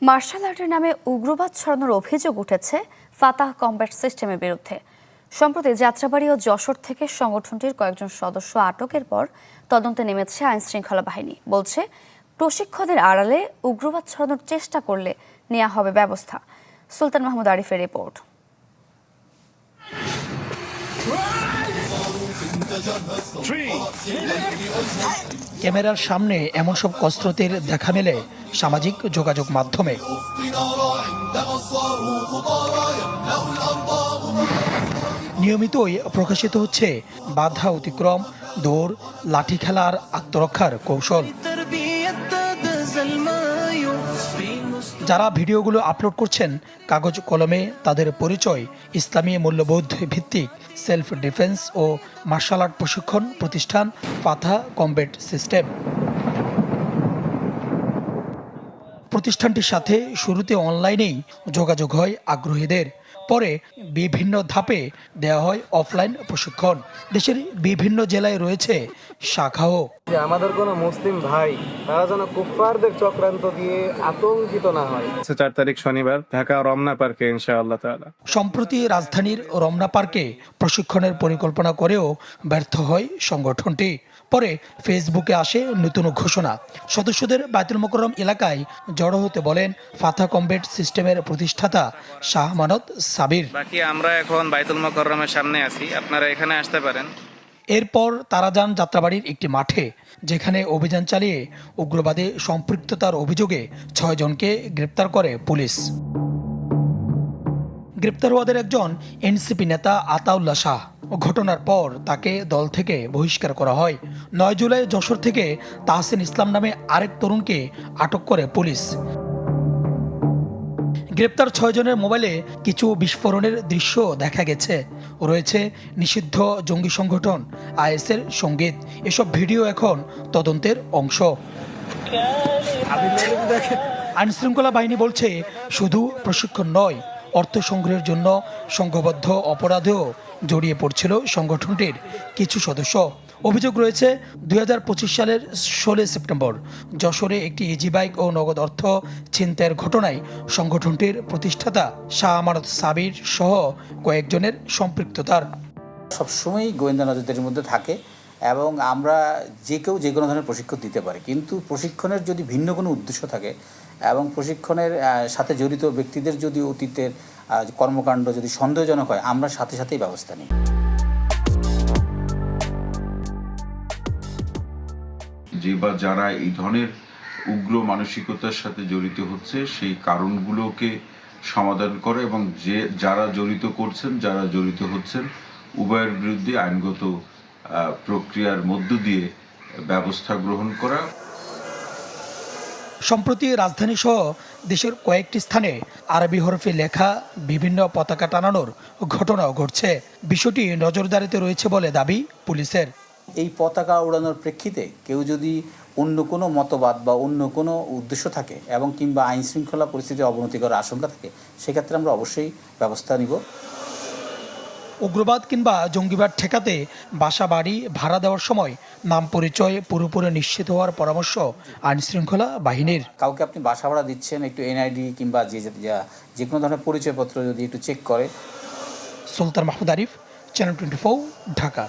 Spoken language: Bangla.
মার্শাল আর্টের নামে উগ্রবাদ ছড়ানোর অভিযোগ উঠেছে ফাতাহ কমব্যাট সিস্টেমের বিরুদ্ধে। সম্প্রতি যাত্রাবাড়ী ও যশোর থেকে সংগঠনটির কয়েকজন সদস্য আটকের পর তদন্তে নেমেছে আইনশৃঙ্খলা বাহিনী। বলছে, প্রশিক্ষণের আড়ালে উগ্রবাদ ছড়ানোর চেষ্টা করলে নেওয়া হবে ব্যবস্থা। সুলতান মাহমুদ আরিফের রিপোর্ট। ক্যামেরার সামনে এমন সব কসরতের দেখা মেলে সামাজিক যোগাযোগ মাধ্যমে। নিয়মিতই প্রকাশিত হচ্ছে বাধা অতিক্রম, দৌড়, লাঠি খেলার আত্মরক্ষার কৌশল। যারা ভিডিওগুলো আপলোড করছেন, কাগজ কলমে তাদের পরিচয় ইসলামী মূল্যবোধ ভিত্তিক সেলফ ডিফেন্স ও মার্শাল আর্ট প্রশিক্ষণ প্রতিষ্ঠান ফাতাহ কমব্যাট সিস্টেম। প্রতিষ্ঠানটির সাথে শুরুতে অনলাইনেই যোগাযোগ হয় আগ্রহীদের, পরে বিভিন্ন ধাপে দেওয়া হয় অফলাইন প্রশিক্ষণ। দেশের বিভিন্ন জেলায় রয়েছে শাখাও। আমাদের কোনো মুসলিম ভাই তারা যেন কুফফারদের চক্রান্ত দিয়ে আতঙ্কিত না হয়। 4 তারিখ শনিবার ঢাকা রমনা পার্কে ইনশাআল্লাহ তাআলা। সম্প্রতি রাজধানীর রমনা পার্কে প্রশিক্ষণের পরিকল্পনা করেও ব্যর্থ হয় সংগঠনটি। পরে ফেসবুকে আসে নতুন ঘোষণা। সদস্যদের বায়তুল মোকাররম এলাকায় জড়ো হতে বলেন ফাতাহ কমব্যাট সিস্টেমের প্রতিষ্ঠাতা শাহ আমানত সাবির। বাকি আমরা এখন বায়তুল মোকাররমের সামনে আছি, আপনারা এখানে আসতে পারেন। এরপর তারা যান যাত্রাবাড়ির একটি মাঠে, যেখানে অভিযান চালিয়ে উগ্রবাদে সম্পৃক্ততার অভিযোগে 6 জনকে গ্রেপ্তার করে পুলিশ। গ্রেপ্তার হওয়াদের একজন এনসিপি নেতা আতাউল্লাহ শাহ। ঘটনার পর তাকে দল থেকে বহিষ্কার করা হয়। 9 জুলাই যশোর থেকে তাহসিন ইসলাম নামে আরেক তরুণকে আটক করে পুলিশ। গ্রেপ্তার 6 জনের মোবাইলে কিছু বিস্ফোরণের দৃশ্য দেখা গেছে। রয়েছে নিষিদ্ধ জঙ্গি সংগঠন আইএসের সঙ্গীত। এসব ভিডিও এখন তদন্তের অংশ। আইনশৃঙ্খলা বাহিনী বলছে, শুধু প্রশিক্ষণ নয়, অর্থ সংগ্রহের জন্য সংঘবদ্ধ অপরাধেও জড়িয়ে পড়ছিল সংগঠনটির কিছু সদস্য। অভিযোগ রয়েছে 2025 সালের 16 সেপ্টেম্বর যশোরে একটি ইজি বাইক ও নগদ অর্থ ছিনতাইয়ের ঘটনায় সংগঠনটির প্রতিষ্ঠাতা শাহ আমানত সাবির সহ কয়েকজনের সম্পৃক্ততার। সবসময়ই গোয়েন্দা নজরদারির মধ্যে থাকে এবং আমরা যে কেউ যে কোনো ধরনের প্রশিক্ষণ দিতে পারি, কিন্তু প্রশিক্ষণের যদি ভিন্ন কোনো উদ্দেশ্য থাকে এবং প্রশিক্ষণের সাথে জড়িত ব্যক্তিদের যদি অতীতের কর্মকাণ্ড যদি সন্দেহজনক হয়, আমরা সাথে সাথেই ব্যবস্থা নিই। যে বা যারা এই ধরনের উগ্র মানসিকতার সাথে জড়িত হচ্ছে, সেই কারণগুলোকে সমাধান করে এবং যারা জড়িত করছেন, যারা জড়িত হচ্ছেন, উভয়ের বিরুদ্ধে আইনগত প্রক্রিয়ার মধ্য দিয়ে ব্যবস্থা গ্রহণ করা। সম্প্রতি রাজধানী সহ দেশের কয়েকটি স্থানে আরবি হরফে লেখা বিভিন্ন পতাকা টানানোর ঘটনাও ঘটছে। বিষয়টি নজরদারিতে রয়েছে বলে দাবি পুলিশের। এই পতাকা উড়ানোর প্রেক্ষিতে কেউ যদি অন্য কোনো মতবাদ বা অন্য কোনো উদ্দেশ্য থাকে এবং কিংবা আইন শৃঙ্খলা পরিস্থিতির অবনতি করার আশঙ্কা থাকে, সেক্ষেত্রে আমরা অবশ্যই ব্যবস্থা নিব। উগ্রবাদ কিংবা জঙ্গিবাদ ঠেকাতে বাসা বাড়ি ভাড়া দেওয়ার সময় নাম পরিচয় পুরোপুরি নিশ্চিত হওয়ার পরামর্শ আইনশৃঙ্খলা বাহিনীর। কাউকে আপনি বাসা ভাড়া দিচ্ছেন, একটু এনআইডি কিংবা যে কোনো ধরনের পরিচয়পত্র যদি একটু চেক করে। সুলতান মাহমুদ আরিফ, চ্যানেল 24, ঢাকা।